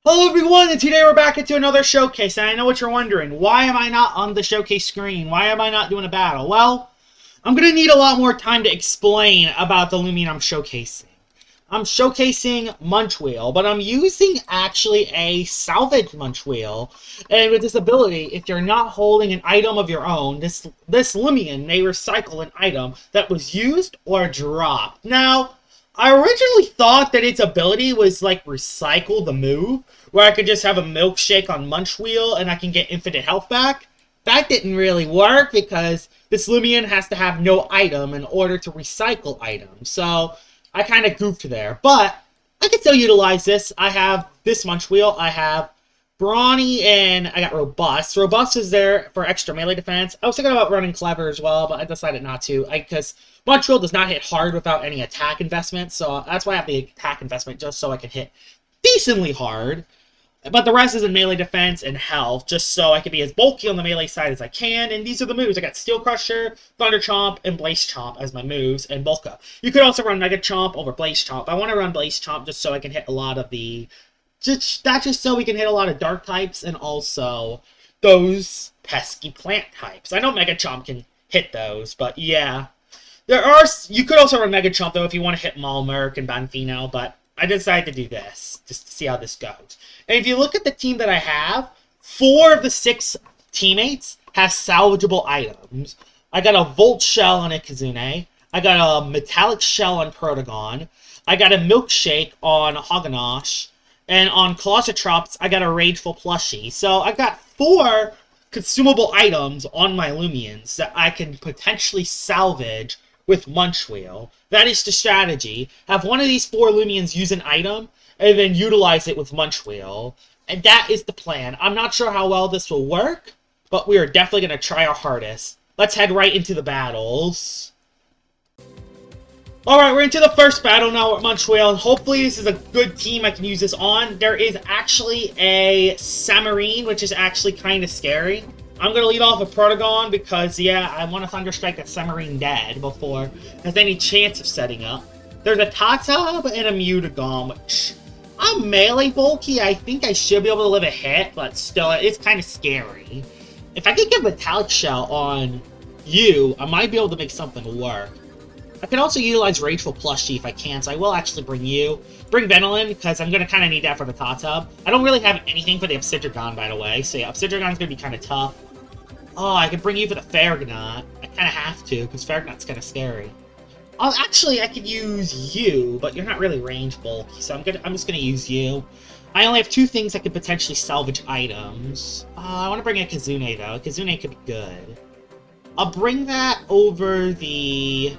Hello everyone, and today we're back into another showcase, and I know what you're wondering. Why am I not on the showcase screen? Why am I not doing a battle? Well, I'm going to need a lot more time to explain about the Loomian I'm showcasing. I'm showcasing Munchweel, but I'm using actually a Salvage Munchweel. And with this ability, if you're not holding an item of your own, this Loomian may recycle an item that was used or dropped. Now, I originally thought that its ability was like recycle the move, where I could just have a milkshake on Munchweel and I can get infinite health back. That didn't really work because this Loomian has to have no item in order to recycle items. So I kind of goofed there, but I can still utilize this. I have this Munchweel, I have Brawny, and I got Robust. Robust is there for extra melee defense. I was thinking about running Clever as well, but I decided not to, because Munchweel does not hit hard without any attack investment, so that's why I have the attack investment, just so I can hit decently hard. But the rest is in melee defense and health, just so I can be as bulky on the melee side as I can. And these are the moves. I got Steel Crusher, Thunder Chomp, and Blaze Chomp as my moves, and Bulk Up. You could also run Mega Chomp over Blaze Chomp. I want to run Blaze Chomp just so I can hit a lot of the... just so we can hit a lot of dark types and also those pesky plant types. I know Mega Chomp can hit those, but yeah. You could also run Mega Chomp, though, if you want to hit Malmerk and Banfino, but I decided to do this, just to see how this goes. And if you look at the team that I have, 4 of the 6 teammates have salvageable items. I got a Volt Shell on a Kizune. I got a Metallic Shell on Protagon. I got a Milkshake on Haganash. And on Colossotrops, I got a Rageful Plushie. So I've got 4 consumable items on my Loomians that I can potentially salvage with Munchweel. That is the strategy. Have one of these 4 Loomians use an item, and then utilize it with Munchweel. And that is the plan. I'm not sure how well this will work, but we are definitely going to try our hardest. Let's head right into the battles. Alright, we're into the first battle now with Munchweel, and hopefully this is a good team I can use this on. There is actually a Samarine, which is actually kind of scary. I'm going to lead off with Protagon because, yeah, I want to Thunderstrike that Samarine dead before it has any chance of setting up. There's a Tatab and a Mutagon, which I'm melee bulky. I think I should be able to live a hit, but still, it's kind of scary. If I could get Metallic Shell on you, I might be able to make something work. I can also utilize Rageful Plushie if I can, so I will actually bring you. Bring Venolin, because I'm going to kind of need that for the Tatab. I don't really have anything for the Obsidian, by the way, so yeah, Obsidian's going to be kind of tough. Oh, I could bring you for the Farragonot. I kind of have to, because Farragonot's kind of scary. Oh, actually, I could use you, but you're not really range bulky, so I'm just going to use you. I only have 2 things that could potentially salvage items. I want to bring in Kizune, though. Kizune could be good. I'll bring that over the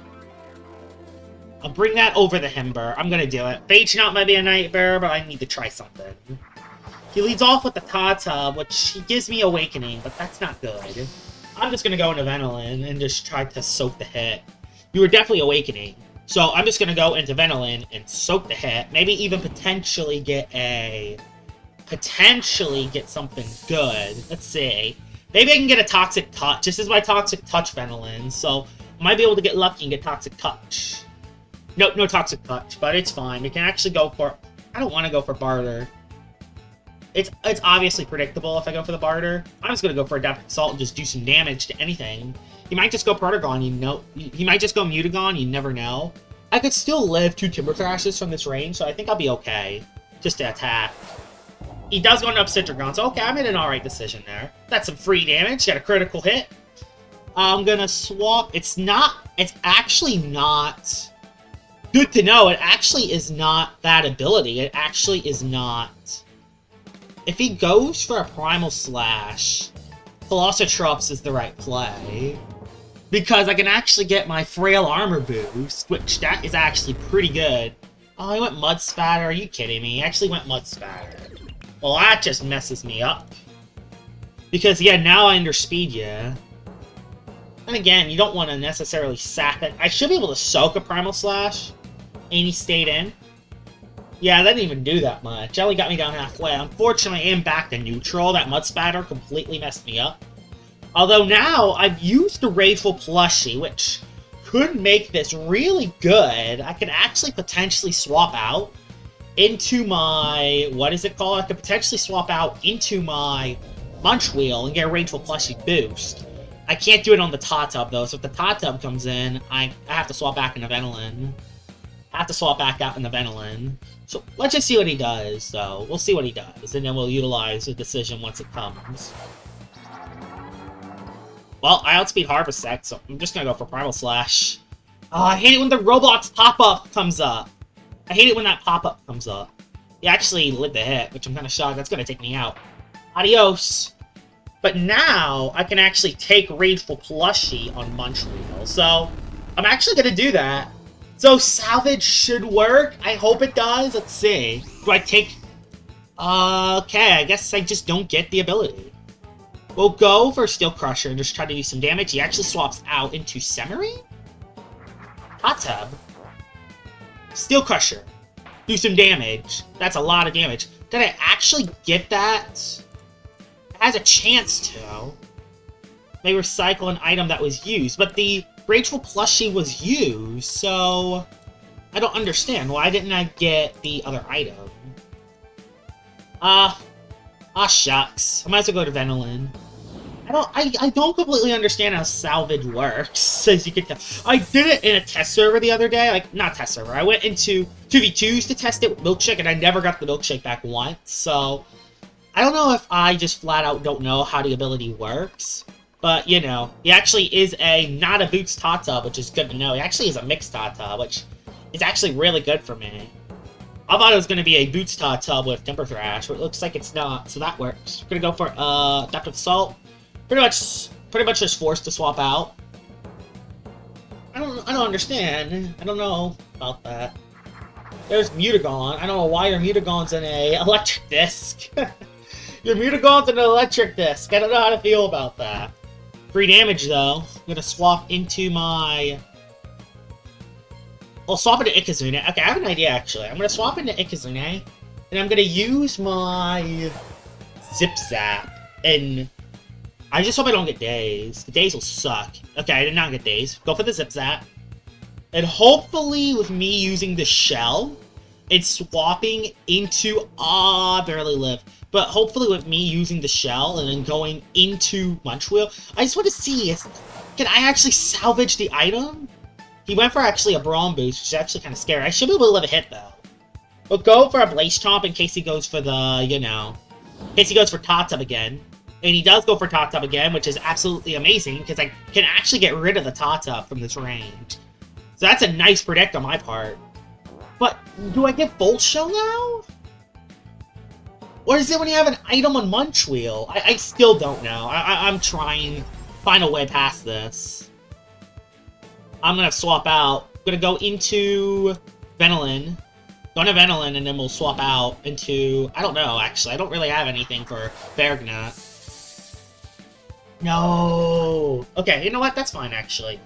Himber. I'm going to do it. Phage Knot might be a Nightbearer, but I need to try something. He leads off with the Tatab, which he gives me Awakening, but that's not good. I'm just going to go into Venolin and just try to soak the hit. You were definitely Awakening, so I'm just going to go into Venolin and soak the hit. Maybe even potentially get something good. Let's see. Maybe I can get a Toxic Touch. This is my Toxic Touch Venolin, so I might be able to get lucky and get Toxic Touch. Nope, no Toxic Touch, but it's fine. We can actually go for... I don't want to go for Barter. It's obviously predictable if I go for the Barter. I'm just going to go for Adaptive Assault and just do some damage to anything. He might just go Protagon, you know. He might just go Mutagon, you never know. I could still live 2 Timber Thrashes from this range, so I think I'll be okay. Just to attack. He does go into Obsidian, so okay, I made an alright decision there. That's some free damage, got a critical hit. I'm going to swap... It's actually not... Good to know, it actually is not that ability. It actually is not... If he goes for a Primal Slash, Colossotrops is the right play. Because I can actually get my Frail Armor boost, which that is actually pretty good. Oh, he went Mud Spatter? Are you kidding me? He actually went Mud Spatter. Well, that just messes me up. Because, yeah, now I underspeed you. And again, you don't want to necessarily sap it. I should be able to soak a Primal Slash. And he stayed in. Yeah, that didn't even do that much. It only got me down halfway. Unfortunately, I am back to neutral. That Mud Spatter completely messed me up. Although now, I've used the Rageful Plushie, which could make this really good. I could actually potentially swap out into my, what is it called? I could potentially swap out into my Munchweel and get a Rageful Plushie boost. I can't do it on the Totub, though, so if the Totub comes in, I have to swap back into Venilin. I have to swap back out into Venilin. So, let's just see what he does, though. We'll see what he does, and then we'll utilize the decision once it comes. Well, I outspeed Harvestech, so I'm just gonna go for Primal Slash. Oh, I hate it when the Roblox pop-up comes up. I hate it when that pop-up comes up. He actually lived the hit, which I'm kind of shocked. That's gonna take me out. Adios! But now, I can actually take Rageful Plushie on Munchweel, so I'm actually gonna do that. So, Salvage should work. I hope it does. Let's see. Do I take... okay, I guess I just don't get the ability. We'll go for Steel Crusher and just try to do some damage. He actually swaps out into Semarine? Hot Tub. Steel Crusher. Do some damage. That's a lot of damage. Did I actually get that? It has a chance to. They recycle an item that was used, but the Rageful Plushie was used, so I don't understand. Why didn't I get the other item? Shucks. I might as well go to Venilin. I don't completely understand how Salvage works, as you can tell. I did it in a test server the other day. Like, not test server. I went into 2v2s to test it with Milkshake, and I never got the Milkshake back once, so I don't know if I just flat out don't know how the ability works. But, you know, he actually is not a Boots Tata, which is good to know. He actually is a mixed Tata, which is actually really good for me. I thought it was going to be a Boots Tata with Temper Thrash, but it looks like it's not, so that works. We're going to go for Adaptive Assault. Pretty much just forced to swap out. I don't understand. I don't know about that. There's Mutagon. I don't know why your Mutagon's in a electric disc. Your Mutagon's in an electric disc. I don't know how to feel about that. Free damage, though. I'm gonna swap into my... I'll swap into Ikazune. Okay, I have an idea, actually. I'm gonna swap into Ikazune, and I'm gonna use my Zip Zap, and I just hope I don't get Daze. The Daze will suck. Okay, I did not get Daze. Go for the Zip Zap. And hopefully, with me using the Shell, it's swapping into... I barely live. But hopefully with me using the Shell and then going into Munchweel, I just want to see, can I actually salvage the item? He went for actually a Brawn boost, which is actually kind of scary. I should be able to live a hit, though. We'll go for a Blaze Chomp in case he goes for the, you know, in case he goes for Totub again. And he does go for Totub again, which is absolutely amazing, because I can actually get rid of the Totub from this range. So that's a nice predict on my part. But, do I get Bolt Shell now? Or is it when you have an item on Munchweel? I still don't know. I'm trying to find a way past this. I'm going to swap out. I'm going to go into Venilin. Go into Venilin, and then we'll swap out into... I don't know, actually. I don't really have anything for Bergnut. No! Okay, you know what? That's fine, actually.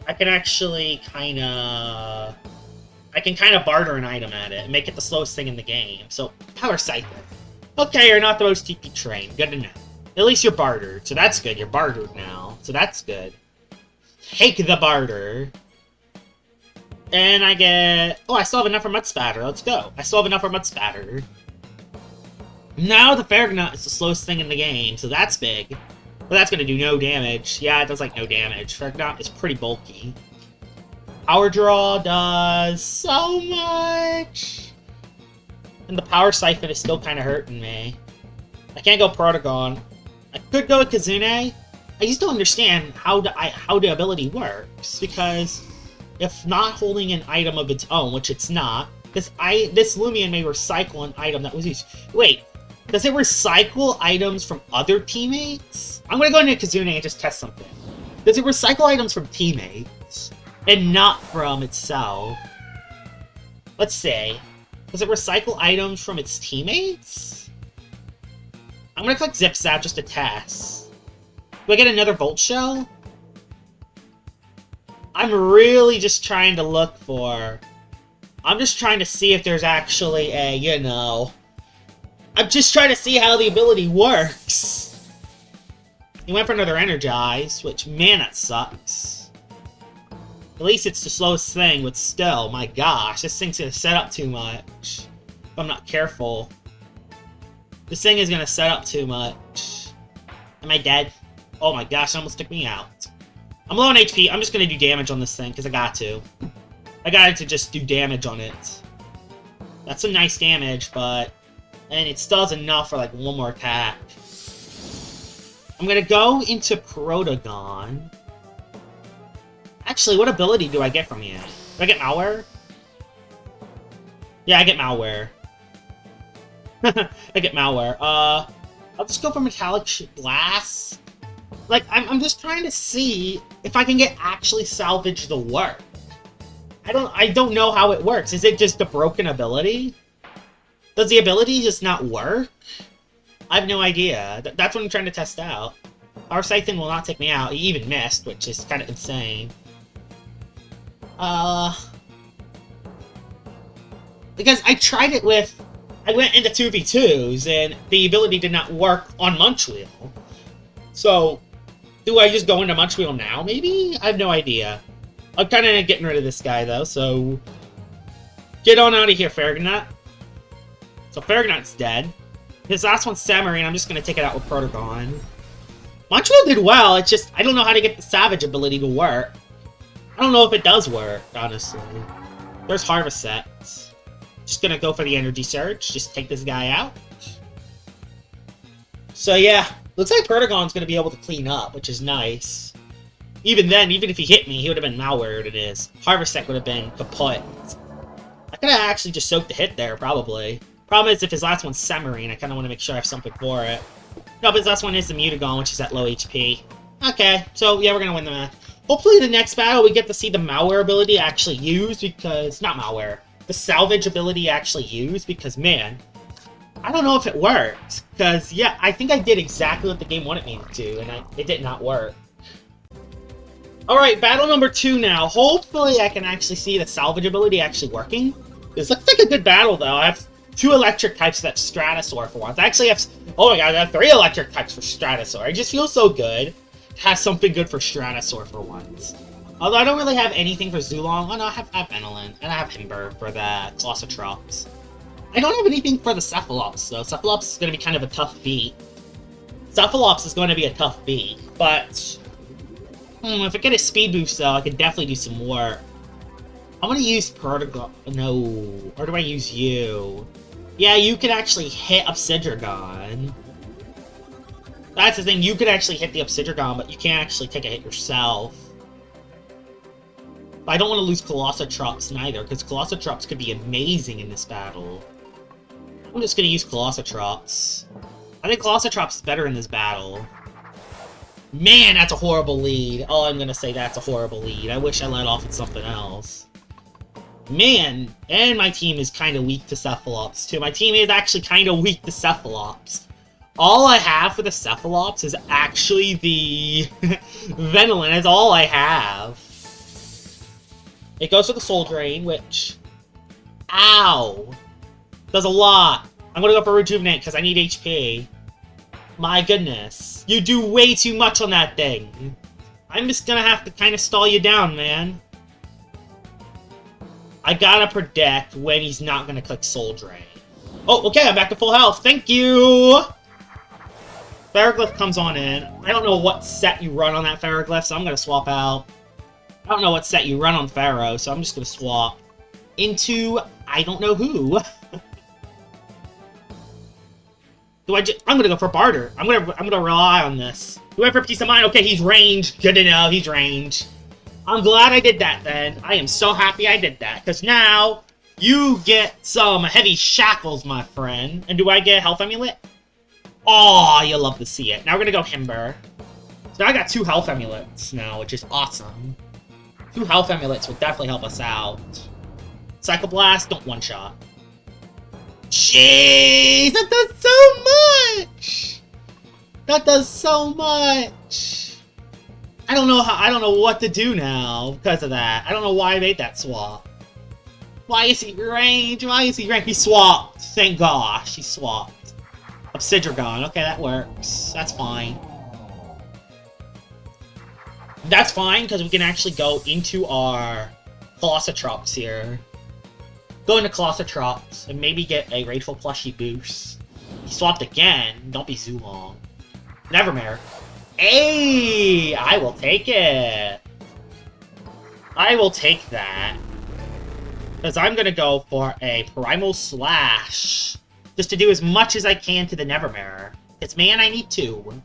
I can actually kind of... I can kind of barter an item at it and make it the slowest thing in the game. So, Power Siphon. Okay, you're not the most TP trained. Good to know. At least you're bartered, so that's good. You're bartered now, so that's good. Take the barter. And I get... Oh, I still have enough for Mud Spatter. Let's go. I still have enough for Mud Spatter. Now the Bergnut is the slowest thing in the game, so that's big. But that's going to do no damage. Yeah, it does, like, no damage. Bergnut is pretty bulky. Power Draw does so much! And the Power Siphon is still kind of hurting me. I can't go Protagon. I could go with Kazune. I just don't understand how the ability works, because if not holding an item of its own, which it's not, this Loomian may recycle an item that was used. Wait, does it recycle items from other teammates? I'm gonna go into Kazune and just test something. Does it recycle items from teammates and not from itself? Let's see. Does it recycle items from its teammates? I'm gonna click Zip Zap just to test. Do I get another Volt Shell? I'm really just trying to look for... I'm just trying to see if there's actually a, you know... I'm just trying to see how the ability works. He went for another Energize, which, man, that sucks. At least it's the slowest thing, but still, my gosh, this thing's gonna set up too much. if I'm not careful. This thing is gonna set up too much. Am I dead? Oh my gosh, it almost took me out. I'm low on HP. I'm just gonna do damage on this thing, because I got to. I got to just do damage on it. That's some nice damage, but... And it still has enough for, like, one more attack. I'm gonna go into Protagon. Actually, what ability do I get from you? Do I get Malware? Yeah, I get Malware. I get Malware. I'll just go for Metallic Blast. Like, I'm just trying to see if I can get actually salvage the work. I don't know how it works. Is it just a broken ability? Does the ability just not work? I have no idea. That's what I'm trying to test out. Our Scythian will not take me out. He even missed, which is kind of insane. Because I tried it with... I went into 2v2s, and the ability did not work on Munchweel. So, do I just go into Munchweel now, maybe? I have no idea. I'm kind of getting rid of this guy, though, so... Get on out of here, Farragonut. So Farragonut's dead. His last one's Samarine, I'm just going to take it out with Protagon. Munchweel did well, it's just, I don't know how to get the Savage ability to work. I don't know if it does work, honestly. There's Harvest Sets. Just gonna go for the Energy Surge, just take this guy out. So yeah, looks like Protagon's gonna be able to clean up, which is nice. Even then, even if he hit me, he would have been malwared it is. Harvest Set would have been kaput. I could have actually just soaked the hit there, probably. Problem is, if his last one's Samarine, I kind of want to make sure I have something for it. No, but his last one is the Mutagon, which is at low HP. Okay, so yeah, we're gonna win the match. Hopefully the next battle we get to see the Malware ability actually used, because... Not Malware. The Salvage ability actually used, because, man... I don't know if it worked. Because, yeah, I think I did exactly what the game wanted me to do, and it did not work. Alright, battle number 2 now. Hopefully I can actually see the Salvage ability actually working. This looks like a good battle, though. I have 2 electric types that Stratosaur for once. I actually have... Oh my god, I have 3 electric types for Stratosaur. It just feels so good. Has something good for Stratosaur for once. Although I don't really have anything for Zulong. Oh no, I have Benelin, and I have Himber for the Colossotrops. I don't have anything for the Cephalops, though. Cephalops is going to be kind of a tough beat. Cephalops is going to be a tough beat, but... if I get a speed boost, though, I could definitely do some work. I'm going to use Protagon... No. Or do I use you? Yeah, you could actually hit Obsidian. That's the thing, you could actually hit the Obsidian, but you can't actually take a hit yourself. But I don't want to lose Colossotrops neither, because Colossotrops could be amazing in this battle. I'm just going to use Colossotrops. I think Colossotrops is better in this battle. Man, that's a horrible lead. Oh, I'm going to say that's a horrible lead. I wish I let off with something else. Man, and my team is kind of weak to Cephalops, too. My team is actually kind of weak to Cephalops. All I have for the Cephalops is actually the Benelin. That's all I have. It goes for the Soul Drain, which... Ow! Does a lot. I'm gonna go for Rejuvenate, because I need HP. My goodness. You do way too much on that thing. I'm just gonna have to kind of stall you down, man. I gotta predict when he's not gonna click Soul Drain. Oh, okay, I'm back to full health. Thank you! Ferroglyph comes on in. I don't know what set you run on that Ferroglyph, so I'm going to swap out. I don't know what set you run on Pharaoh, so I'm just going to swap into I don't know who. I'm going to go for Barter. I'm going to rely on this. Do I have for Peace of Mind? Okay, he's ranged. Good to know, he's ranged. I'm glad I did that then. I am so happy I did that, because now you get some heavy shackles, my friend. And do I get Health Amulet? Oh, you'll love to see it. Now we're gonna go Himber. So now I got 2 health amulets now, which is awesome. 2 health amulets will definitely help us out. Psycho Blast, don't one-shot. Jeez, that does so much! That does so much! I don't know what to do now because of that. I don't know why I made that swap. Why is he range? Why is he range? He swapped. Thank gosh, he swapped. Obsidian. Okay, that works. That's fine. That's fine, because we can actually go into our Colossotrops here. Go into Colossotrops and maybe get a Rageful Plushie boost. He swapped again. Don't be Zulong. Nevermare. Hey! I will take it. I will take that. Because I'm going to go for a Primal Slash. Just to do as much as I can to the Nevermare. It's man, I need 2.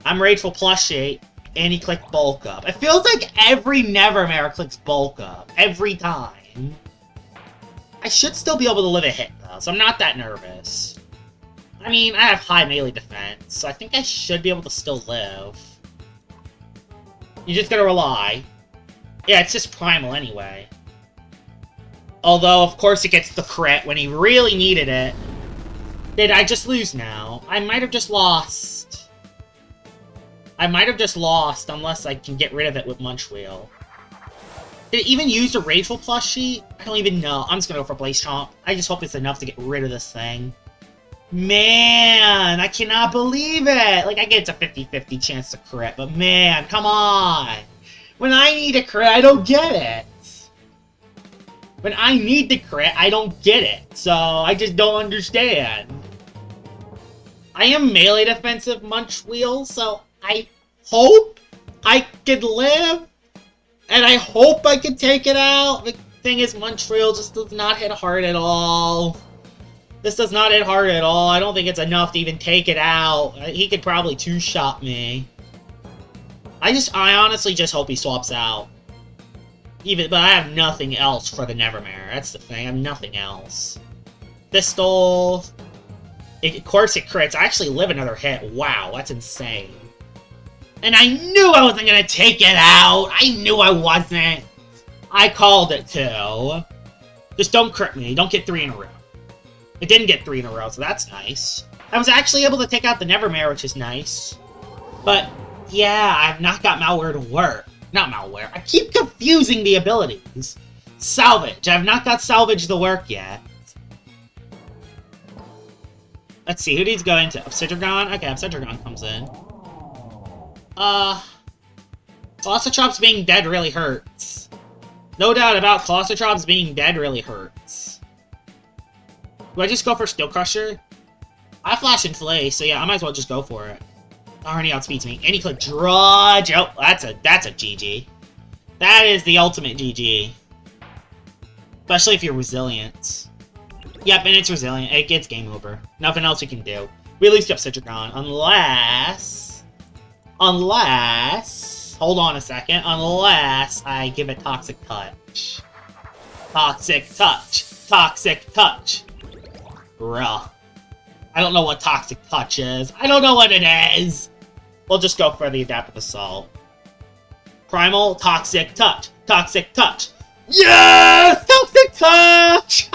I'm Rageful Plushie, and he clicked Bulk Up. It feels like every Nevermare clicks Bulk Up. Every time. I should still be able to live a hit, though, so I'm not that nervous. I mean, I have high melee defense, so I think I should be able to still live. You just gotta rely. Yeah, it's just Primal anyway. Although, of course, it gets the crit when he really needed it. Did I just lose now? I might have just lost. I might have just lost, unless I can get rid of it with Munchweel. Did it even use a Rageful Plushie? I don't even know. I'm just gonna go for Blaze Chomp. I just hope it's enough to get rid of this thing. Man, I cannot believe it! Like, I get it's a 50-50 chance to crit, but man, come on! When I need a crit, I don't get it! When I need the crit, I don't get it, so I just don't understand. I am melee defensive Munchweel, so I hope I could live, and I hope I can take it out. The thing is, Munchweel just does not hit hard at all. This does not hit hard at all. I don't think it's enough to even take it out. He could probably two-shot me. I honestly just hope he swaps out. But I have nothing else for the Nevermare. That's the thing. I have nothing else. Pistol. Of course it crits. I actually live another hit. Wow, that's insane. And I knew I wasn't going to take it out. I knew I wasn't. I called it too. Just don't crit me. Don't get 3 in a row. It didn't get 3 in a row, so that's nice. I was actually able to take out the Nevermare, which is nice. But, yeah, I've not got Malware to work. Not Malware. I keep confusing the abilities. Salvage. I have not got Salvage to work yet. Let's see, who needs to go into? Obsidian? Okay, Obsidian comes in. Colossotrops being dead really hurts. No doubt about Colossotrops being dead really hurts. Do I just go for Steel Crusher? I flash and flay, so yeah, I might as well just go for it. Already outspeeds me. And he could Drudge. Oh, that's a GG. That is the ultimate GG. Especially if you're resilient. Yep, and it's resilient. It gets game over. Nothing else we can do. We lose to Obsidian unless... Hold on a second. Unless I give it Toxic Touch. Toxic Touch. Toxic Touch. Bruh. I don't know what Toxic Touch is. I don't know what it is! We'll just go for the Adaptive Assault. Primal, Toxic Touch. Toxic Touch. Yes! Toxic Touch!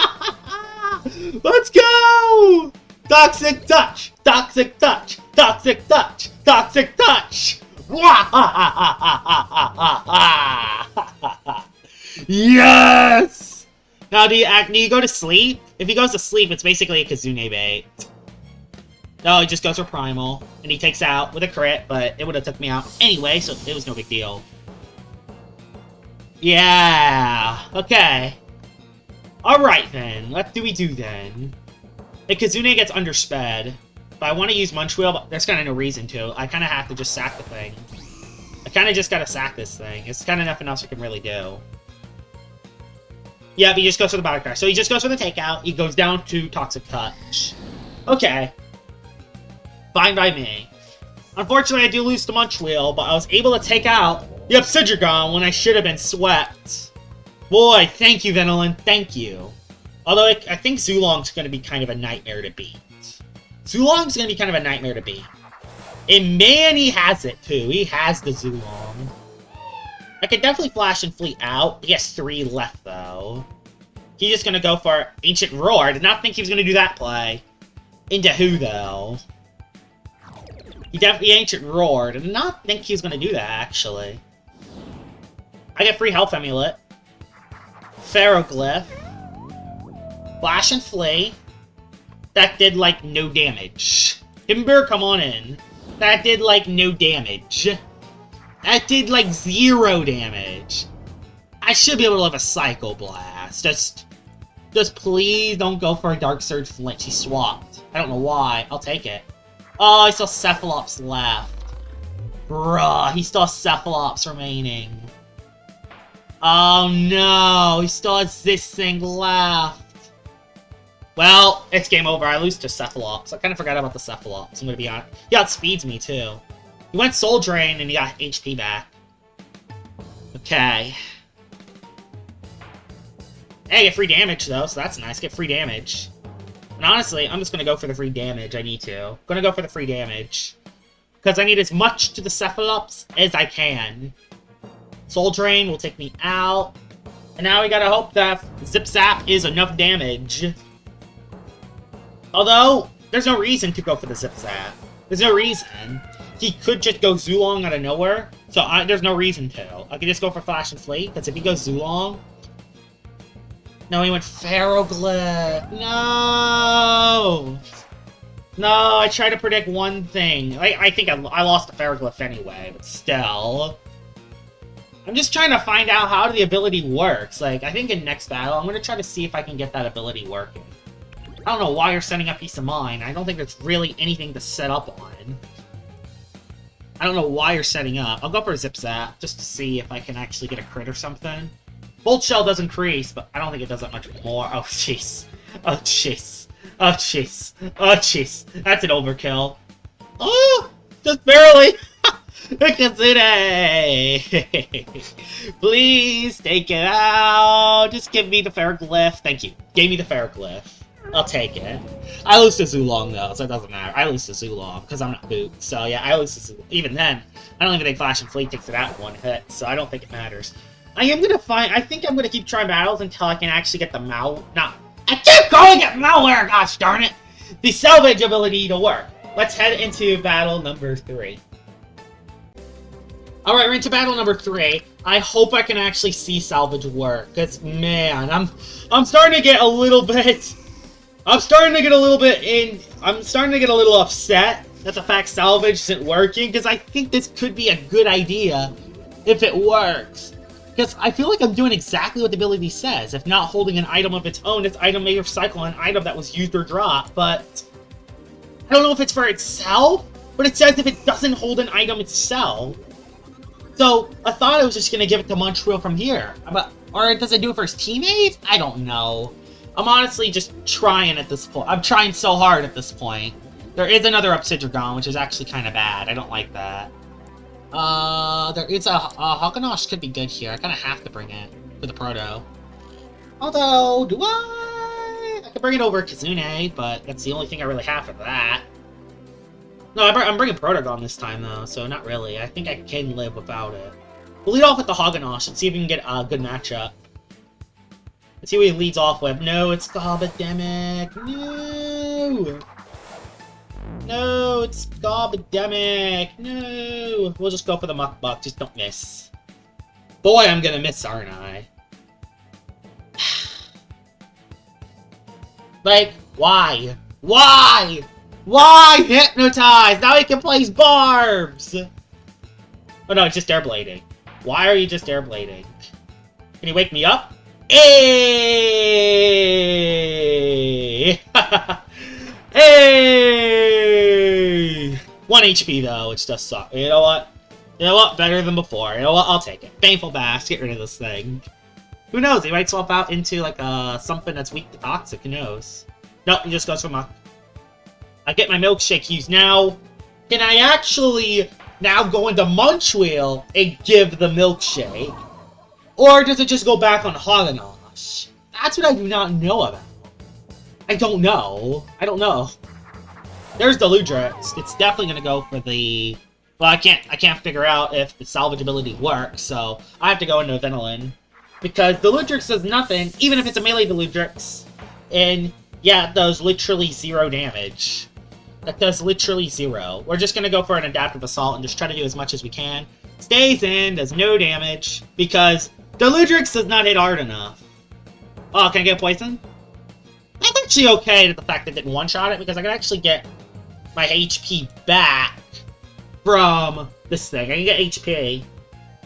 Let's go! Toxic Touch! Toxic Touch! Toxic Touch! Toxic Touch! Yes! Now, do you go to sleep? If he goes to sleep, it's basically a Kazune bait. No, he just goes for Primal, and he takes out with a crit, but it would have took me out anyway, so it was no big deal. Yeah, okay. Alright then, what do we do then? The Kazune gets undersped, but I want to use Munchweel, but there's kind of no reason to. I kind of have to just sack the thing. I kind of just gotta sack this thing. It's kind of nothing else we can really do. Yeah, but he just goes for the body crash. So he just goes for the takeout. He goes down to Toxic Touch. Okay. Fine by me. Unfortunately, I do lose to Munchweel, but I was able to take out the Obsidian when I should have been swept. Boy, thank you, Venolin. Thank you. Although, I think Zulong's going to be kind of a nightmare to beat. Zulong's going to be kind of a nightmare to beat. And man, he has it, too. He has the Zulong. I could definitely flash and fleet out. He has 3 left, though. He's just going to go for Ancient Roar. I did not think he was going to do that play. Into who, though? He definitely Ancient Roar. Did not think he was going to do that, actually. I get free Health Amulet. Ferroglyph. Flash and Flay. That did, like, no damage. Timber, come on in. That did, like, no damage. That did, like, 0 damage. I should be able to live a Psycho Blast. Just Just please don't go for a Dark Surge Flinch. He swapped. I don't know why. I'll take it. Oh, he still has Cephalops left. Bruh, he still has Cephalops remaining. Oh no, he still has this thing left. Well, it's game over. I lose to Cephalops. I kind of forgot about the Cephalops, I'm gonna be honest. He outspeeds me too. He went Soul Drain and he got HP back. Okay. Hey, get free damage though, so that's nice. Get free damage. And honestly, I'm just gonna go for the free damage. I need to. I'm gonna go for the free damage. Because I need as much to the Cephalops as I can. Soul Drain will take me out. And now we gotta hope that Zip Zap is enough damage. Although, there's no reason to go for the Zip Zap. There's no reason. He could just go Zulong out of nowhere. So there's no reason to. I could just go for Flash and Fleet, because if he goes Zulong... No, he went Ferroglyph. No! No, I tried to predict one thing. I think I lost the Ferroglyph anyway, but still. I'm just trying to find out how the ability works. Like, I think in next battle, I'm going to try to see if I can get that ability working. I don't know why you're setting up Peace of Mind. I don't think there's really anything to set up on. I don't know why you're setting up. I'll go for a Zip Zap, just to see if I can actually get a crit or something. Bolt Shell does increase, but I don't think it does that much more. Oh, jeez. Oh, jeez. Oh, jeez. Oh, jeez. That's an overkill. Oh! Just barely! Kazune! Please, take it out! Just give me the Ferroglyph. Thank you. Gave me the Ferroglyph. I'll take it. I lose to Zulong, though, so it doesn't matter. I lose to Zulong, because I'm not Boot. So, yeah, I lose to Zulong. Even then, I don't even think Flash and Fleet takes it out in one hit, so I don't think it matters. I think I'm gonna keep trying battles until I can actually get the I keep calling it malware, gosh darn it! The salvage ability to work. Let's head into battle number 3. Alright, we're into battle number 3. I hope I can actually see salvage work, because, man, I'm starting to get a little bit... I'm starting to get a little upset that the fact salvage isn't working, because I think this could be a good idea if it works. Because I feel like I'm doing exactly what the ability says. If not holding an item of its own, this item may recycle an item that was used or dropped, but... I don't know if it's for itself, but it says if it doesn't hold an item itself. So, I thought I was just going to give it to Munchweel from here. Or does it do it for his teammates? I don't know. I'm honestly just trying at this point. I'm trying so hard at this point. There is another Obsidian, which is actually kind of bad. I don't like that. There is a Hoganosh could be good here. I kind of have to bring it for the Proto. Although, do I? I could bring it over Kazune, but that's the only thing I really have for that. No, I'm bringing Protogon this time, though, so not really. I think I can live without it. We'll lead off with the Hoganosh and see if we can get a good matchup. Let's see what he leads off with. No, it's Gobademic. No! No, it's Gobademic. No! We'll just go for the Muck Buck. Just don't miss. Boy, I'm gonna miss, aren't I? Like, why? Why? Why hypnotize? Now he can place barbs! Oh no, it's just air blading. Why are you just air blading? Can you wake me up? Hey! Hey! 1 HP though, which does suck. You know what? You know what? Better than before. You know what? I'll take it. Baneful Bash. Get rid of this thing. Who knows? He might swap out into like something that's weak to Toxic. Who knows? Nope, he just goes for Muck. I get my Milkshake used now. Can I actually now go into Munchweel and give the Milkshake? Or does it just go back on Hoganosh? That's what I do not know about. I don't know. I don't know. There's the Ludrix. It's definitely gonna go for the... Well, I can't figure out if the salvage ability works, so I have to go into Venilin. Because the Ludrix does nothing, even if it's a melee Ludrix. And yeah, it does literally 0 damage. That does literally 0. We're just gonna go for an Adaptive Assault and just try to do as much as we can. Stays in, does no damage, because the Ludrix does not hit hard enough. Oh, can I get poison? I'm actually okay with the fact that it didn't one-shot it, because I can actually get my HP back from this thing. I can get HP.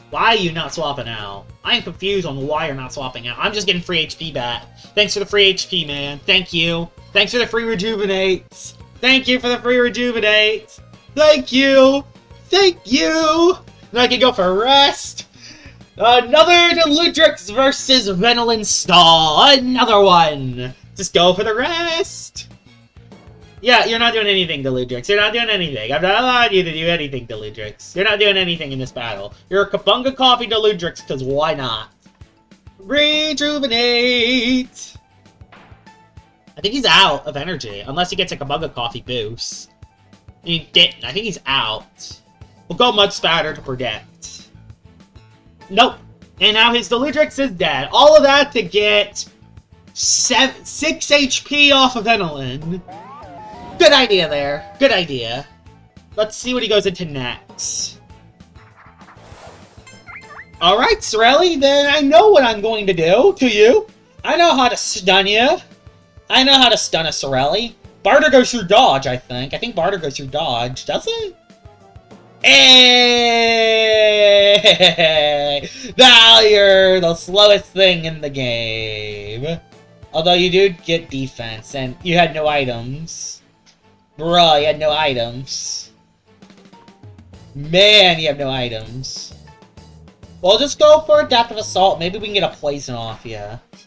Why are you not swapping out? I am confused on why you're not swapping out. I'm just getting free HP back. Thanks for the free HP, man. Thank you. Thanks for the free rejuvenates. Thank you for the free rejuvenates. Thank you. Thank you. Now I can go for rest. Another Deludrix versus Venolin Stall. Another one. Just go for the rest. Yeah, you're not doing anything, Deludrix. You're not doing anything. I'm not allowing you to do anything, Deludrix. You're not doing anything in this battle. You're a Kabunga Coffee Deludrix, because why not? Rejuvenate! I think he's out of energy, unless he gets a Kabunga Coffee boost. He didn't. I think he's out. We'll go Mud Spatter to protect. Nope. And now his Deludrix is dead. All of that to get 6 HP off of Venolin. Good idea there. Good idea. Let's see what he goes into next. Alright, Sorelli, then I know what I'm going to do to you. I know how to stun you. I know how to stun a Sorelli. Barter goes through dodge, I think. I think Barter goes through dodge, does it? Hey! Now you're the slowest thing in the game. Although you do get defense, and you had no items. Bruh, you had no items. Man, you have no items. Well, just go for Adaptive Assault. Maybe we can get a poison off you.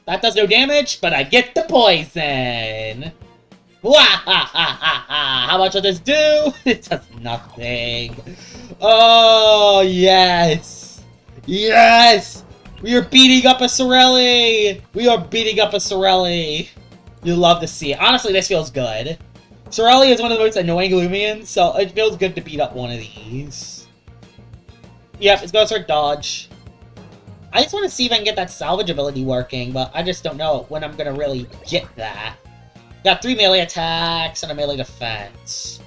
That does no damage, but I get the poison. Wah ha ha ha ha! How much will this do? It does nothing. Oh, yes! Yes! We are beating up a Sorelli! We are beating up a Sorelli! You love to see it. Honestly, this feels good. Sorelli is one of the most annoying Loomians, so it feels good to beat up one of these. Yep, it's going to start dodge. I just want to see if I can get that salvage ability working, but I just don't know when I'm going to really get that. Got 3 melee attacks and a melee defense.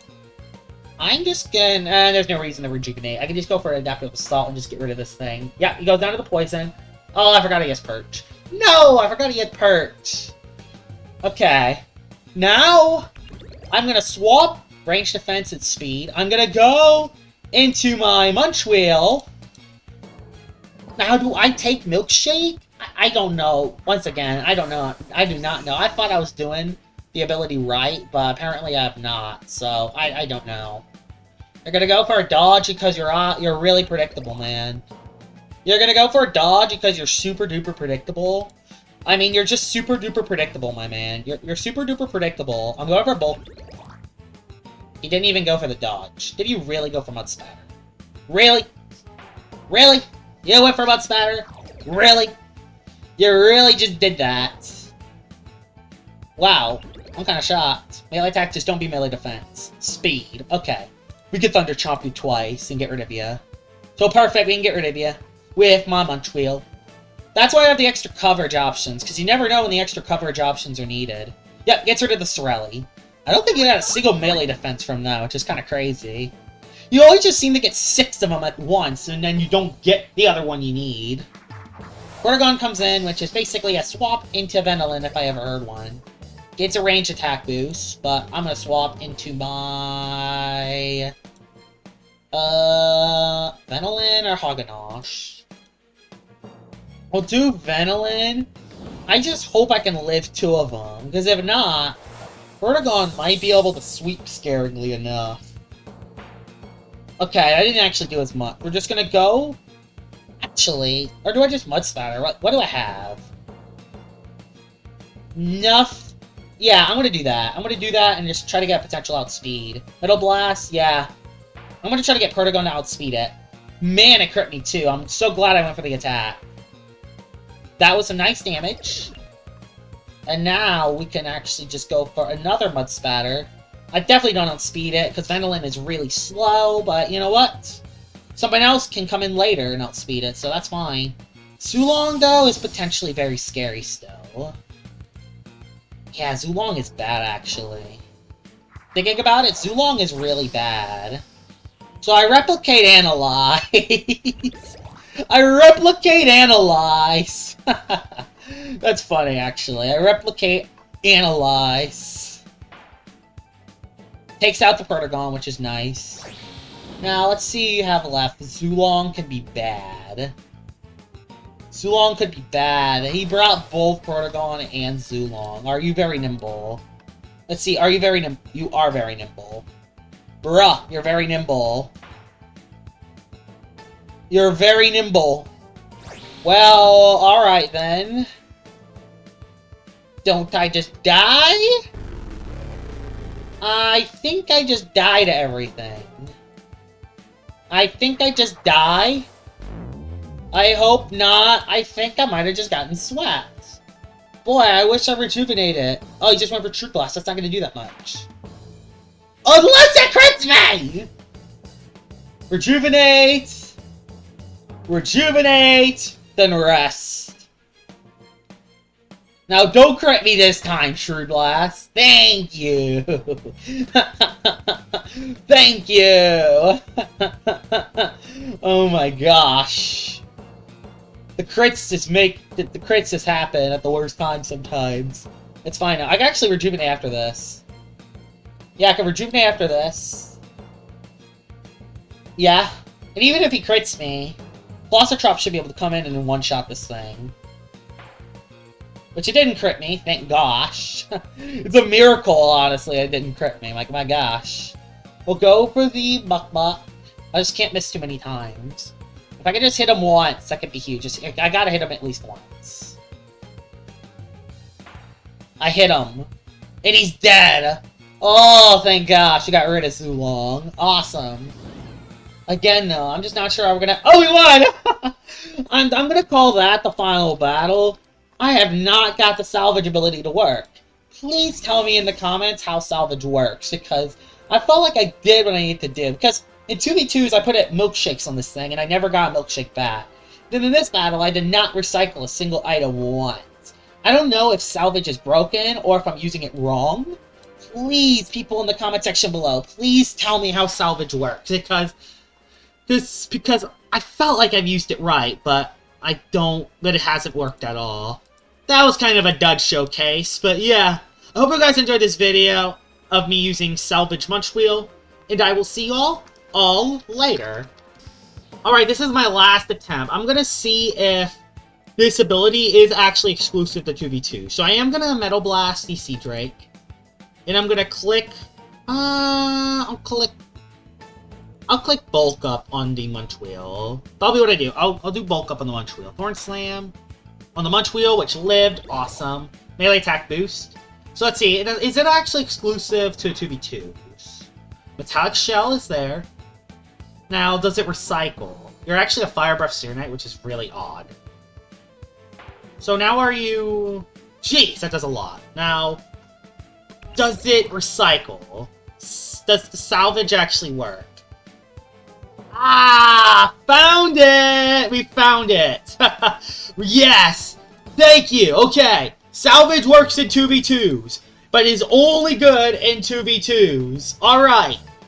I'm just gonna... there's no reason to rejuvenate. I can just go for an Adaptive Assault and just get rid of this thing. Yeah, he goes down to the poison. Oh, I forgot he has Perch. No, I forgot he had Perch. Okay. Now... I'm gonna swap range defense and speed. I'm gonna go into my Munchweel. Now, do I take Milkshake? I don't know. Once again, I don't know. I do not know. I thought I was doing the ability right, but apparently I have not. So, I don't know. You're gonna go for a dodge because you're really predictable, man. You're gonna go for a dodge because you're super duper predictable. I mean, you're just super duper predictable, my man. You're super duper predictable. I'm going for a bulk. He didn't even go for the dodge. Did you really go for Mud Spatter? Really? Really? You went for Mud Spatter? Really? You really just did that? Wow. I'm kind of shocked. Melee attack, just don't be melee defense. Speed. Okay. We can Thunder Chomp you twice and get rid of you. So perfect, we can get rid of you. With my Munchweel. That's why I have the extra coverage options, because you never know when the extra coverage options are needed. Yep, gets rid of the Sorelli. I don't think you got a single melee defense from that, which is kind of crazy. You always just seem to get 6 of them at once, and then you don't get the other one you need. Portagon comes in, which is basically a swap into Venolin, if I ever heard one. Gets a range attack boost, but I'm going to swap into my... Venolin or Haganosh? We'll do Venolin. I just hope I can live 2 of them, because if not, Portagon might be able to sweep scaringly enough. Okay, I didn't actually do as much. We're just gonna go... Actually, or do I just Mud Spatter? What do I have? Enough. Yeah, I'm gonna do that. I'm gonna do that and just try to get potential outspeed. Metal Blast, yeah. I'm gonna try to get Portagon to outspeed it. Man, it crit me too. I'm so glad I went for the attack. That was some nice damage. And now we can actually just go for another Mud Spatter. I definitely don't outspeed it, because Venolin is really slow, but you know what? Somebody else can come in later and outspeed it, so that's fine. Zulong, though, is potentially very scary still. Yeah, Zulong is bad, actually. Thinking about it, Zulong is really bad. So I replicate Analyze. I replicate Analyze. That's funny, actually. I replicate Analyze. Takes out the Portagon, which is nice. Now, let's see what you have left. Zulong can be bad. Zulong could be bad. He brought both Protogon and Zulong. Are you very nimble? Let's see, are you very nimble? You are very nimble. Bruh, you're very nimble. You're very nimble. Well, alright then. Don't I just die? I think I just die to everything. I think I just die. I hope not. I think I might have just gotten swept. Boy, I wish I rejuvenated. Oh, he just went for True Blast. That's not going to do that much. Unless it crits me! Rejuvenate. Rejuvenate. Then rest. Now, don't crit me this time, True Blast. Thank you. Thank you. Oh my gosh. The crits just happen at the worst time sometimes. It's fine now. I can actually rejuvenate after this. Yeah, I can rejuvenate after this. Yeah. And even if he crits me, Velocitrop should be able to come in and one-shot this thing. Which it didn't crit me, thank gosh. It's a miracle, honestly, it didn't crit me. Like, my gosh. We'll go for the Muck. I just can't miss too many times. If I could just hit him once, that could be huge. I gotta hit him at least once. I hit him. And he's dead! Oh, thank gosh, we got rid of Zulong. Awesome. Again, though, I'm just not sure how we're gonna... Oh, we won! I'm gonna call that the final battle. I have not got the salvage ability to work. Please tell me in the comments how salvage works, because I felt like I did what I needed to do. Because in 2v2s, I put milkshakes on this thing, and I never got a milkshake back. Then in this battle, I did not recycle a single item once. I don't know if salvage is broken, or if I'm using it wrong. Please, people in the comment section below, please tell me how salvage works, because I felt like I've used it right, but it hasn't worked at all. That was kind of a dud showcase, but yeah. I hope you guys enjoyed this video of me using Salvage Munchweel, and I will see you all later. Alright, this is my last attempt. I'm gonna see if this ability is actually exclusive to 2v2. So I am gonna Metal Blast the Sea Drake, and I'm gonna click, I'll click Bulk Up on the Munchweel. That'll be what I do. I'll do Bulk Up on the Munchweel. Thorn Slam on the Munchweel, which lived. Awesome. Melee attack boost. So let's see. Is it actually exclusive to 2v2s? Metallic Shell is there. Now, does it recycle? You're actually a Fire Breath Serenite, which is really odd. So now are you... Jeez, that does a lot. Now, does it recycle? Does the salvage actually work? Ah! Found it! We found it! Yes! Thank you! Okay. Salvage works in 2v2s, but is only good in 2v2s. Alright.